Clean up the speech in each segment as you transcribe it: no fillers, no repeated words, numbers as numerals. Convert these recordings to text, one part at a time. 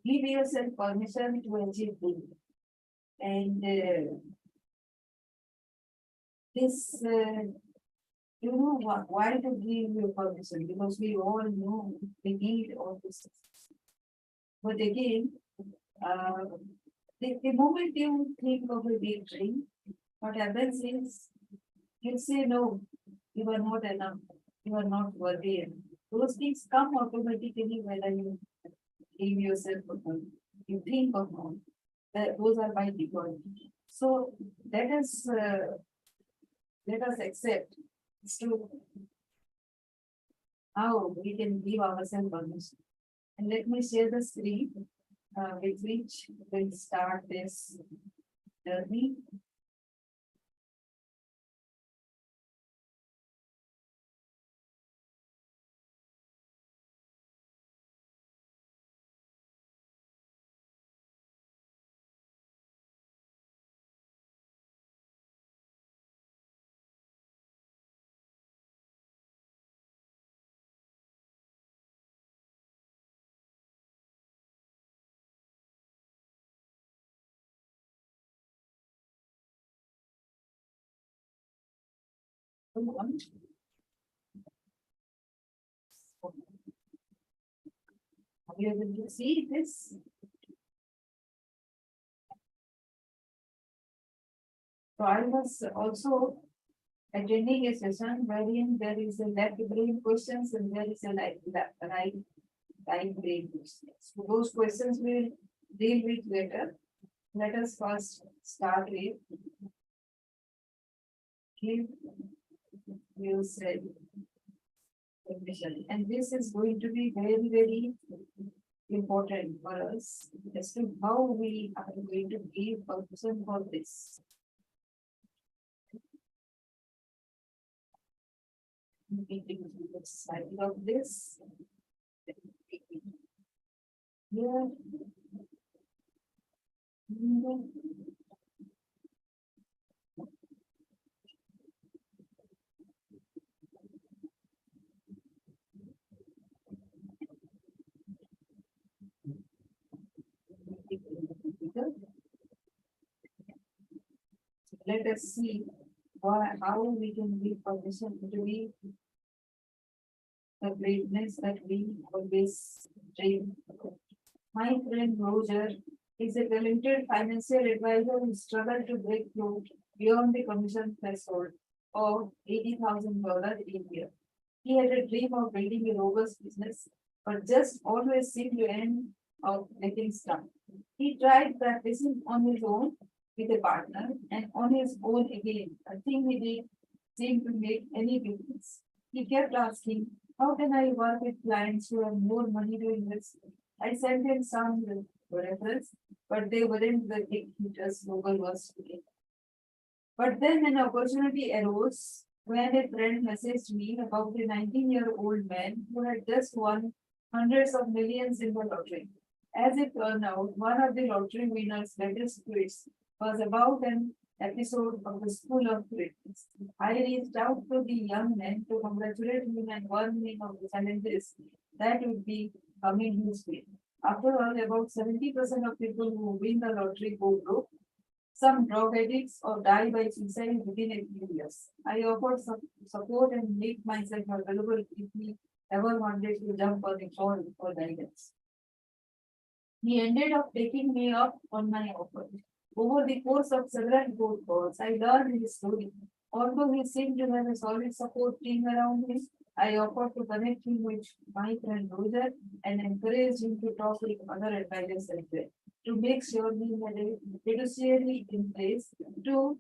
Give yourself permission to achieve it. And this, you know what, why to give you permission? Because we all know we need all this. But again, uh, the moment you think of a big dream, what happens is you say, no, you are not enough, you are not worthy enough. Those things come automatically whether you give yourself or not, you think of not. That those are by default. So let us accept as to how we can give ourselves permission. And let me share the screen with which we'll start this journey. Are you able to see this? So I was also attending a session wherein there is a left brain questions and there is a right brain questions. So those questions we'll deal with later. Let us first start with give yourself permission. And this is going to be very, very important for us as to how we are going to give permission for this. We can do the side of this. Here. Let us see how we can give permission to be the greatness that we always dream. My friend Roger is a talented financial advisor who struggled to break through beyond the commission threshold of $80,000 a year. He had a dream of building a robust business, but just always seemed to end up getting stuck. He tried practicing on his own with a partner and on his own again. Nothing he did seemed to make any difference. He kept asking, how can I work with clients who have more money to invest? I sent him some referrals, but they weren't the big hitters Google was today. But then an opportunity arose when a friend messaged me about a 19-year-old man who had just won hundreds of millions in the lottery. As it turned out, one of the lottery winners' latest tweets was about an episode of the School of Greatness. I reached out to the young man to congratulate him and warn him of the challenges that would be coming his way. After all, about 70% of people who win the lottery go broke. Some drug addicts or die by suicide within a few years. I offered some support and made myself available if he ever wanted to jump on a call for guidance. He ended up taking me up on my offer. Over the course of several phone calls, I learned his story. Although he seemed to have a solid support team around him, I offered to connect him with my friend Roger and encouraged him to talk with other advisors as well to make sure he had a fiduciary in place to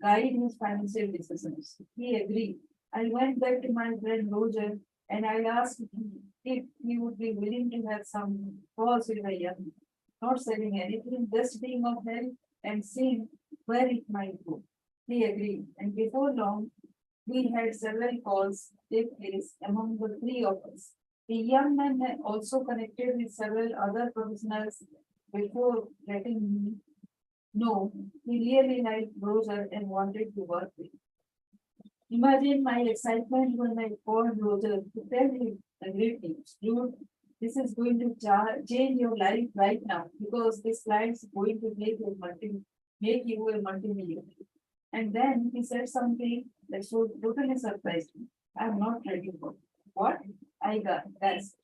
guide his financial decisions. He agreed. I went back to my friend Roger and I asked him if he would be willing to have some calls with a young, not selling anything, just being of help and seeing where it might go. He agreed, and before long, we had several calls take place among the three of us. The young man had also connected with several other professionals before letting me know he really liked Roger and wanted to work with. Imagine my excitement when I called Roger to tell him the great news. Dude, This is going to change your life right now because this client is going to make you a multi-millionaire. And then he said something that so totally surprised me. I'm not ready for it. What? I got that's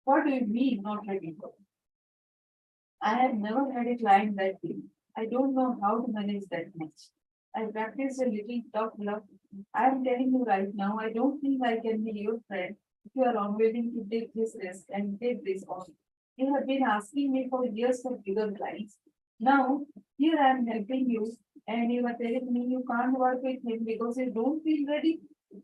what do you mean not ready for it? I have never had a client that big. I don't know how to manage that much. I practiced a little tough love. I am telling you right now, I don't think I can be your friend if you are unwilling to take this risk and take this on. You have been asking me for years for bigger clients. Now, here I am helping you, and you are telling me you can't work with him because you don't feel ready.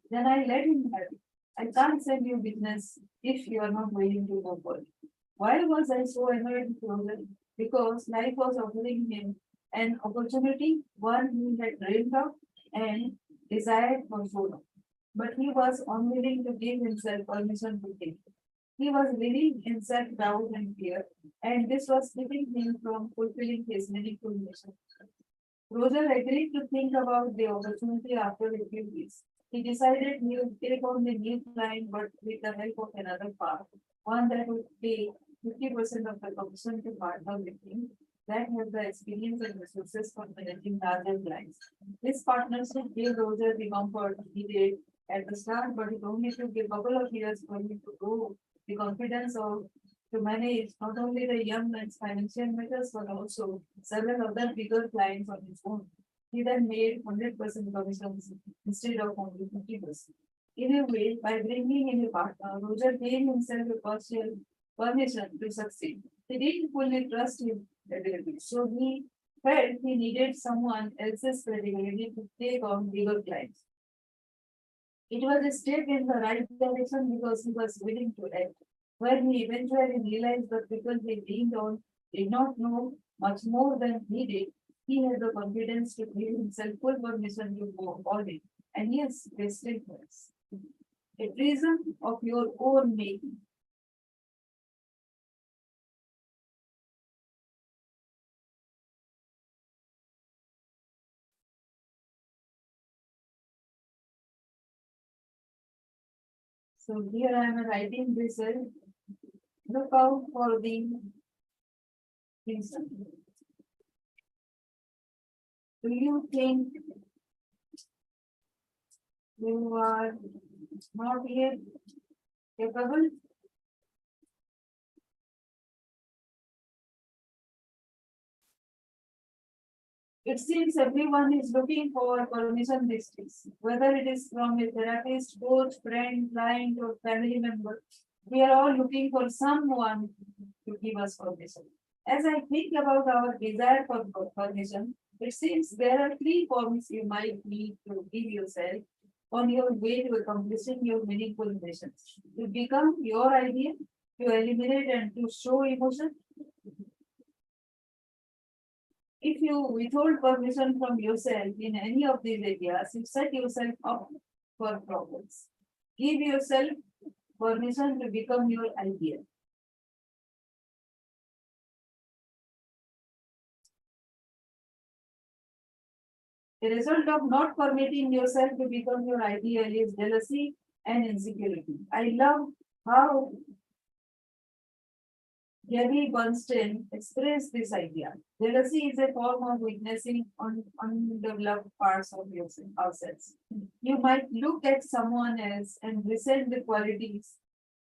Then I let him have it. I can't send you business if you are not willing to go for it. Why was I so annoyed with Rosen? Because life was offering him an opportunity, one he had dreamed of and desired for so long. But he was unwilling to give himself permission to take. He was living in self-doubt and fear, and this was keeping him from fulfilling his meaningful mission. Roger agreed to think about the opportunity after a few weeks. He decided he would take on the new client, but with the help of another partner, one that would pay 50% of the commission to partner with him, that has the experience and resources for managing larger clients. This partnership gave Roger the comfort he did at the start, but it only took a couple of years for him to grow the confidence of to manage not only the young man's financial matters but also several other bigger clients on his own. He then made 100% commissions instead of only 50%. In a way, by bringing in a partner, Roger gave himself a partial permission to succeed. He didn't fully trust his ability, so he felt he needed someone else's credibility to take on bigger clients. It was a step in the right direction because he was willing to act. When he eventually realized that people he leaned on did not know much more than he did, he had the confidence to give himself full permission to go all in. And yes, wasted words. A treason of your own making. So here I am writing this. Look out for the treason. Do you think you are not yet capable? It seems everyone is looking for permission these days, whether it is from a therapist, coach, friend, client, or family member. We are all looking for someone to give us permission. As I think about our desire for permission, it seems there are three forms you might need to give yourself on your way to accomplishing your meaningful missions. To become your idea, to eliminate and to show emotion, if you withhold permission from yourself in any of these areas, you set yourself up for problems. Give yourself permission to become your idea. The result of not permitting yourself to become your ideal is jealousy and insecurity. I love how Gary Bernstein expressed this idea. Jealousy is a form of witnessing undeveloped parts of ourselves. You might look at someone else and resent the qualities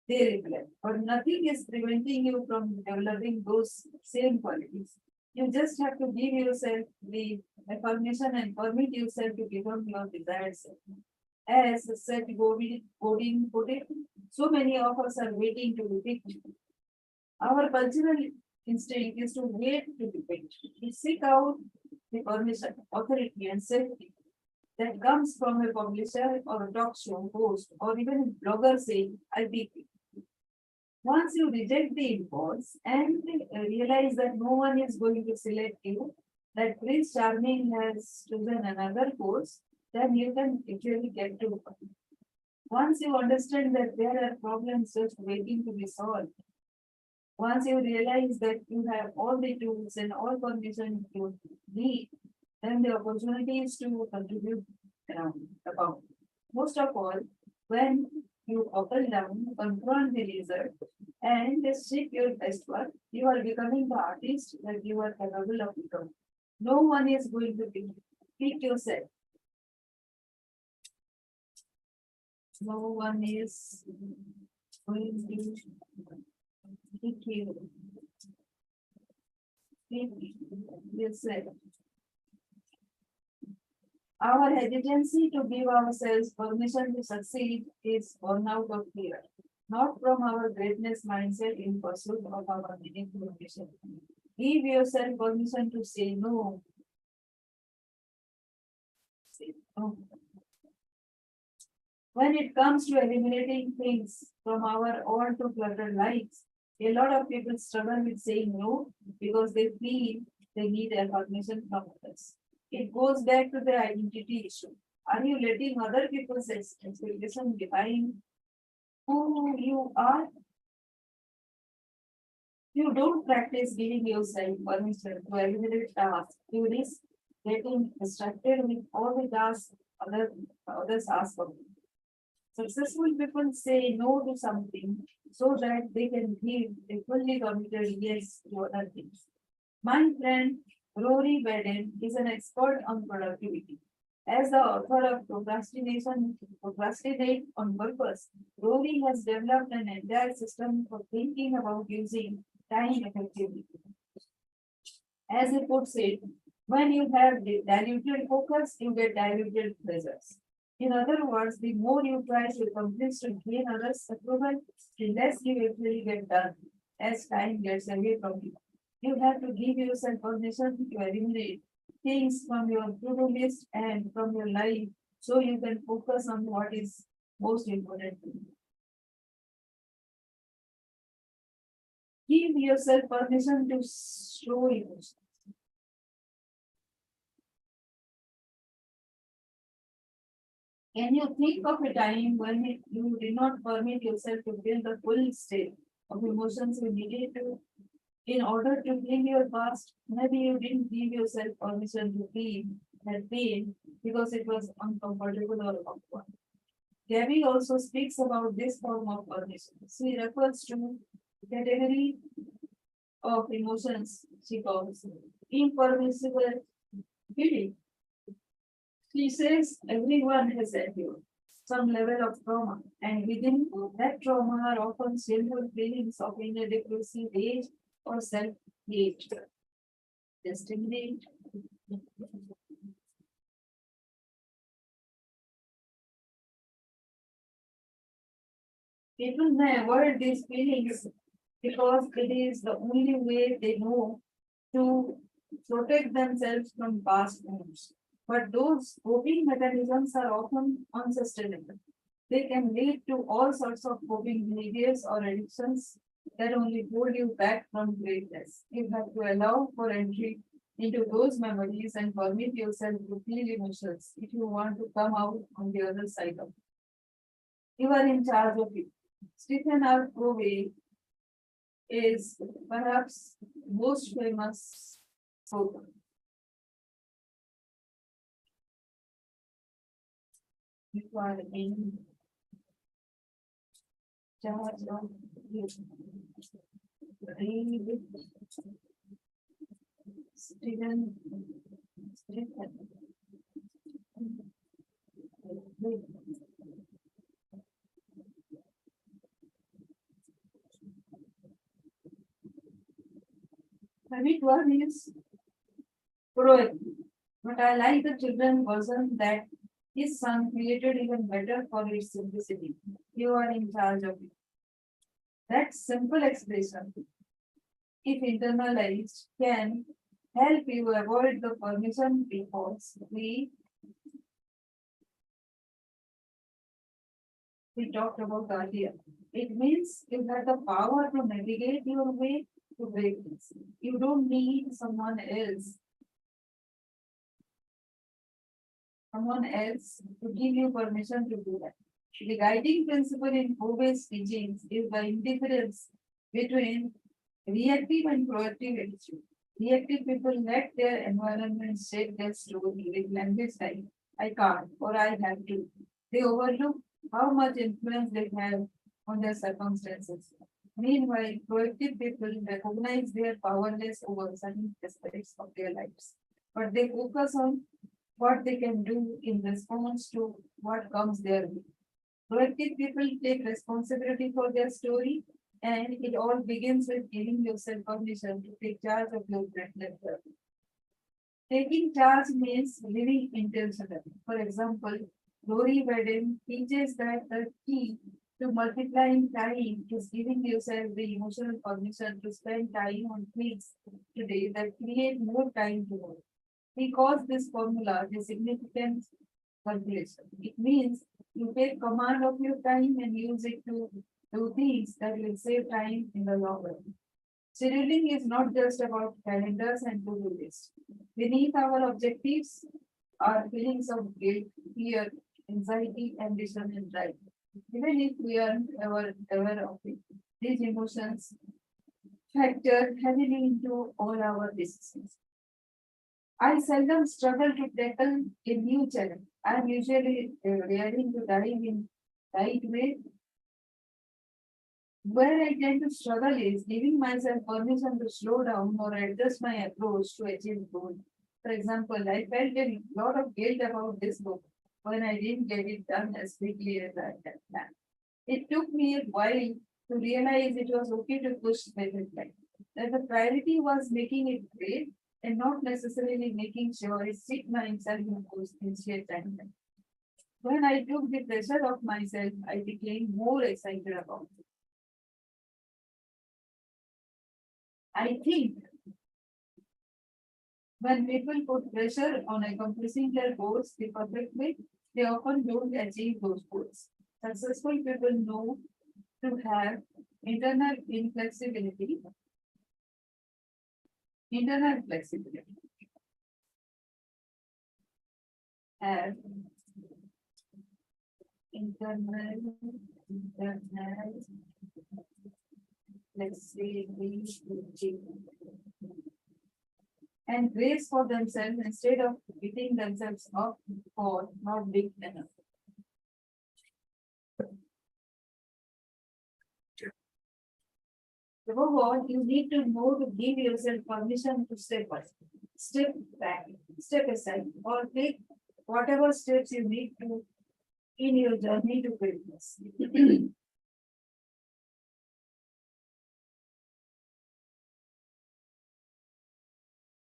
they reflect, but nothing is preventing you from developing those same qualities. You just have to give yourself the affirmation and permit yourself to become your desired self. As Seth Godin put it, so many of us are waiting to be picked. Our cultural instinct is to wait to be picked. We seek out the permission, authority, and safety that comes from a publisher or a talk show host or even a blogger saying, I'll be picked. Once you reject the impulse and realize that no one is going to select you, that Prince Charming has chosen another course, then you can actually get to it. Once you understand that there are problems just waiting to be solved, once you realize that you have all the tools and all permission you need, then the opportunities to contribute abound. Most of all, when you buckle down, confront the result, and just check your best work. You are becoming the artist that you are capable of becoming. No one is going to pick yourself. No one is going to pick you. Pick yourself. Our hesitancy to give ourselves permission to succeed is born out of fear, not from our greatness mindset in pursuit of our meaningful mission. Give yourself permission to say no. Say no. When it comes to eliminating things from our all too cluttered lives, a lot of people struggle with saying no because they feel they need recognition from others. It goes back to the identity issue. Are you letting other people's expectations define who you are? You don't practice giving yourself permission to eliminate tasks. You risk getting distracted with all the tasks others ask of you. Successful people say no to something so that they can give a fully committed yes to other things. My friend Rory Beden is an expert on productivity. As the author of Procrastinate on Purpose, Rory has developed an entire system for thinking about using time effectively. As he puts it, when you have diluted focus, you get diluted results. In other words, the more you try to accomplish to gain others' approval, the less you actually get done as time gets away from you. You have to give yourself permission to eliminate things from your to-do list and from your life so you can focus on what is most important to you. Give yourself permission to show emotions. Can you think of a time when you did not permit yourself to feel the full state of emotions you needed to in order to heal your past? Maybe you didn't give yourself permission to feel that pain because it was uncomfortable or awkward. Gabby also speaks about this form of permission. She refers to category of emotions she calls impermissible feeling. She says everyone has endured some level of trauma, and within that trauma are often shameful feelings of inadequacy, rage, or self-hate. Distinguish. People may avoid these feelings because it is the only way they know to protect themselves from past wounds. But those coping mechanisms are often unsustainable. They can lead to all sorts of coping behaviors or addictions that only hold you back from greatness. You have to allow for entry into those memories and permit yourself to feel emotions if you want to come out on the other side of it. You are in charge of it. Stephen R. Covey is perhaps most famous photo. You are in charge of you. Read Stephen. Stephen. Habit one is proactive, but I like the children version that his son created even better for its simplicity. You are in charge of it. That simple expression, if internalized, can help you avoid the permission pitfalls we talked about earlier. It means you have the power to navigate your way to greatness. You don't need someone else to give you permission to do that. The guiding principle in Covey's teachings is the indifference between reactive and proactive attitude. Reactive people let their environment shape their story with language like I can't or I have to. They overlook how much influence they have on their circumstances. Meanwhile, proactive people recognize their powerless over certain aspects of their lives, but they focus on what they can do in response to what comes their way. Proactive people take responsibility for their story, and it all begins with giving yourself permission to take charge of your mental health. Taking charge means living intentionally. For example, Rory Beden teaches that the key to multiplying time is giving yourself the emotional permission to spend time on things today that create more time tomorrow. He calls this formula the significant calculation. It means you take command of your time and use it to do things that will save time in the long run. Scheduling is not just about calendars and to-do lists. Beneath our objectives are feelings of guilt, fear, anxiety, ambition, and drive. Even if we are ever aware of it, these emotions factor heavily into all our decisions. I seldom struggle to tackle a new challenge. I am usually ready to dive in right way. Where I tend to struggle is giving myself permission to slow down or adjust my approach to achieve goal. For example, I felt a lot of guilt about this book when I didn't get it done as quickly as I had planned. It took me a while to realize it was okay to push my deadline. That the priority was making it great and not necessarily making sure I stick myself in those initial timeline. When I took the pressure off myself, I became more excited about it. I think when people put pressure on accomplishing their goals the perfect way, they often don't achieve those goals. Successful people know to have internal inflexibility, internal flexibility, have internal flexibility and grace for themselves instead of beating themselves up for not big enough. Above all, you need to know to give yourself permission to step back, step aside, or take whatever steps you need to in your journey to greatness.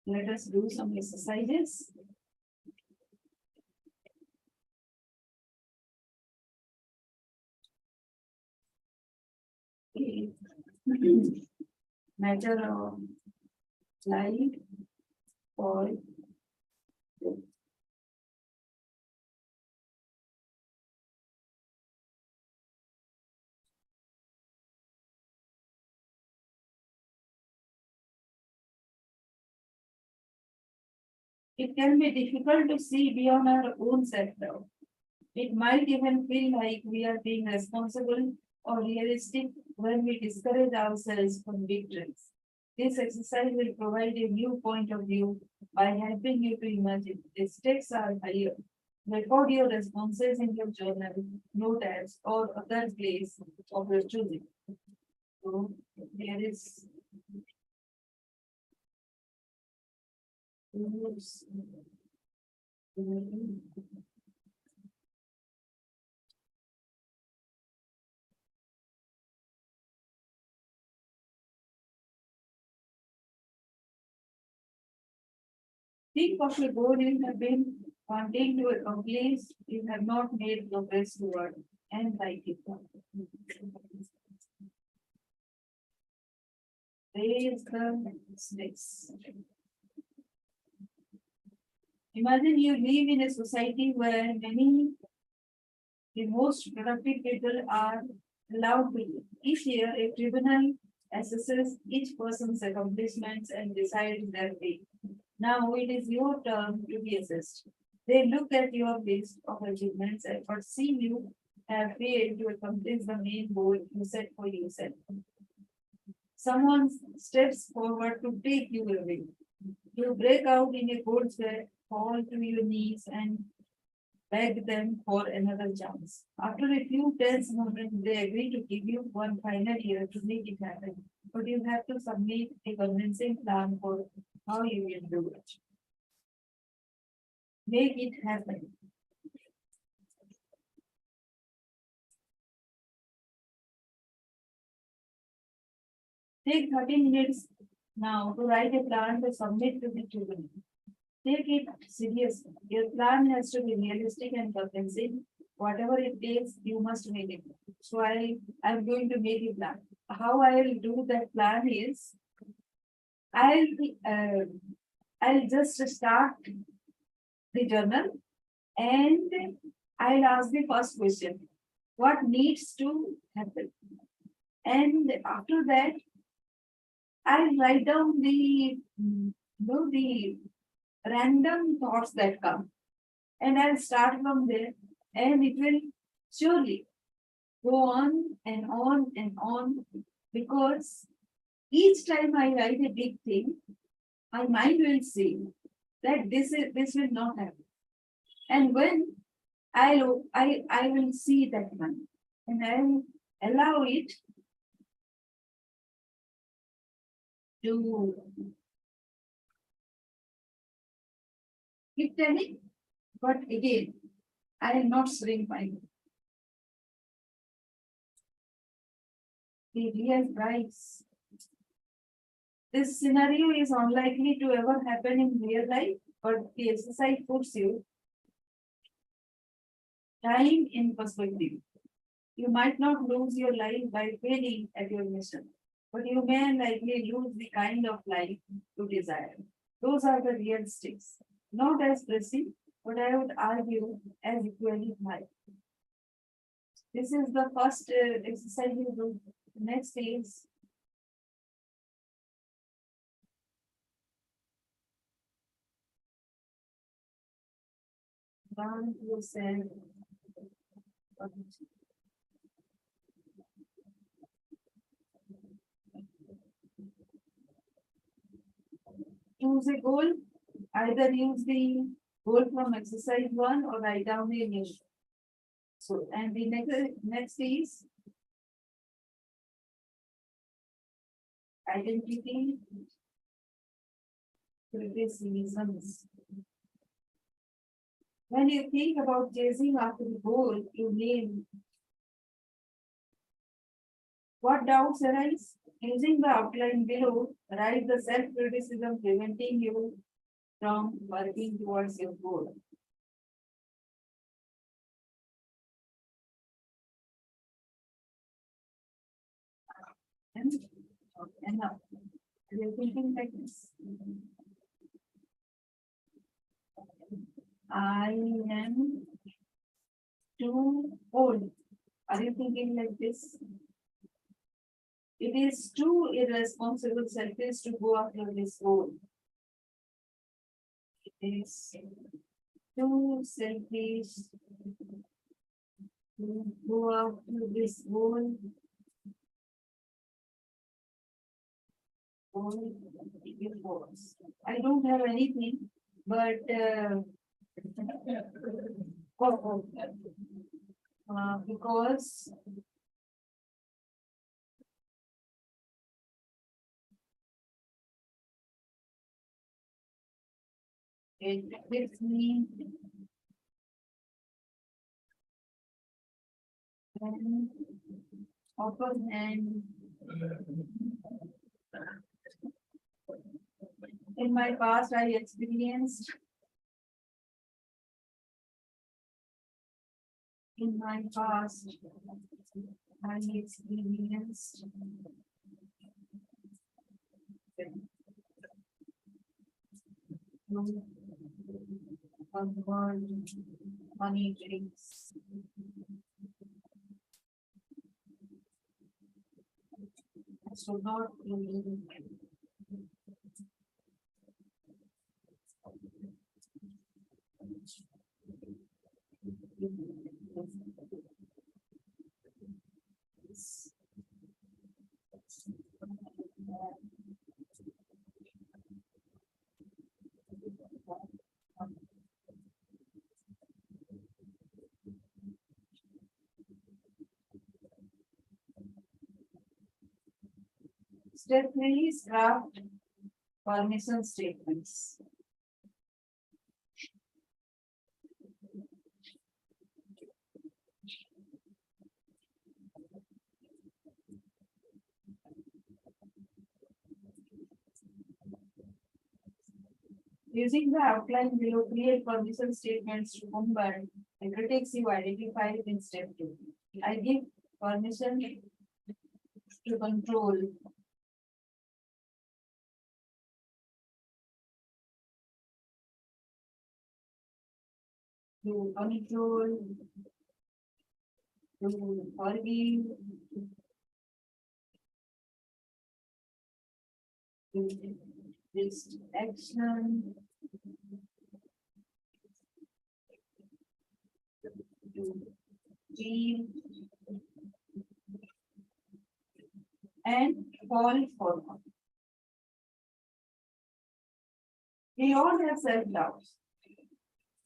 Let us do some exercises. Matter of life or it can be difficult to see beyond our own self-doubt. It might even feel like we are being responsible or realistic when we discourage ourselves from big dreams. This exercise will provide a new point of view by helping you to imagine the stakes are higher. Record your responses in your journal, note apps, or other place of your choosing. So there is think of a goal you have been wanting to accomplish, you have not made progress toward, and write it down. Raise the stakes. Imagine you live in a society where the most productive people are allowed to live. Each year, a tribunal assesses each person's accomplishments and decides their fate. Now it is your turn to be assessed. They look at your list of achievements and perceive you have failed to accomplish the main goal you set for yourself. Someone steps forward to take you away. You break out in a cold sweat, fall to your knees, and beg them for another chance. After a few tense moments, they agree to give you one final year to make it happen. But you have to submit a convincing plan for how you will do it. Make it happen. Take 30 minutes now to write a plan to submit to the tribunal. Take it seriously. Your plan has to be realistic and convincing. Whatever it takes, you must make it. So I'm going to make a plan. How I will do that plan is I'll uh, I'll just start the journal and I'll ask the first question. What needs to happen? And after that, I'll write down the random thoughts that come and I'll start from there and it will surely go on and on and on because each time I write a big thing, my mind will say that this will not happen. And when I will see that one and I'll allow it to keep telling, but again, I will not shrink my the real price. This scenario is unlikely to ever happen in real life, but the exercise puts you time in perspective. You might not lose your life by failing at your mission, but you may likely lose the kind of life you desire. Those are the real stakes. Not as pressing, but I would argue as equally high. This is the first exercise you do. Next is run yourself. Choose a goal. Either use the goal from exercise one or write down the initial. So, and the next is identity criticisms. When you think about chasing after the goal, you name what doubts arise. Using the outline below, write the self-criticism preventing you from working towards your goal. And enough. You're thinking like this. I am too old. Are you thinking like this? It is too irresponsible, selfish to go after this goal. It is too selfish to go after this goal. I don't have anything, but because it gives me an open and in my past I experienced in my past I experienced convert money drinks. I should not believe Step 3 is craft permission statements. Using the outline below, create permission statements to combat the critics you identified in step 2. I give permission to control to control, to forgive, to this action, to feel, and fall forward. We all have self-doubts.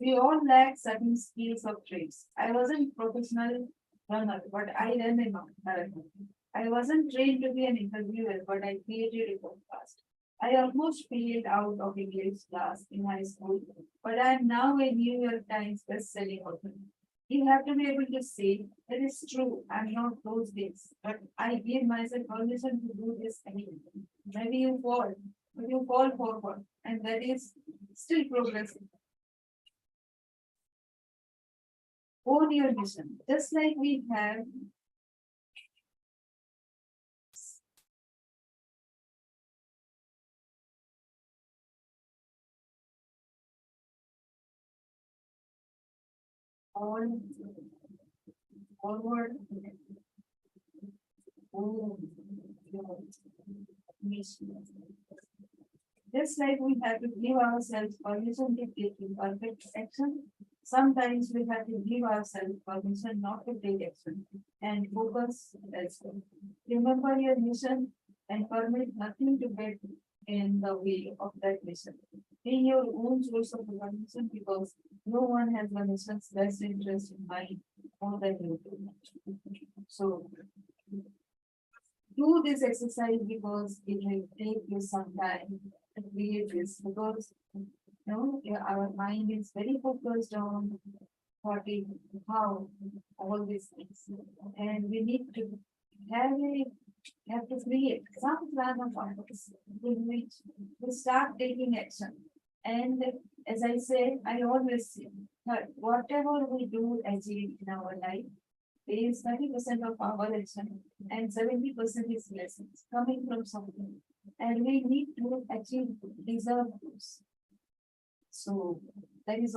We all lack certain skills or traits. I wasn't professional runner, but I ran a marathon. I wasn't trained to be an interviewer, but I created a podcast. I almost failed out of English class in high school, but I am now a New York Times best-selling author. You have to be able to say, that is true, I'm not those days, but I give myself permission to do this anyway. Maybe you fall, but you fall forward, and that is still progressing. Own your mission, just like we have all forward. Own your mission. Just like we have to give ourselves permission to take imperfect action, sometimes we have to give ourselves permission not to take action and focus elsewhere. Remember your mission and permit nothing to get in the way of that mission. Be your own source of permission because no one has the mission's best interest in mind more than you do. So do this exercise because it will take you some time to create this because yeah, our mind is very focused on what is how all these things. And we need to have a have to create some plan of ours in which we start taking action. And as I said, I always say that whatever we do achieve in our life is 30% of our action and 70% is lessons coming from something. And we need to achieve deserve those. So that is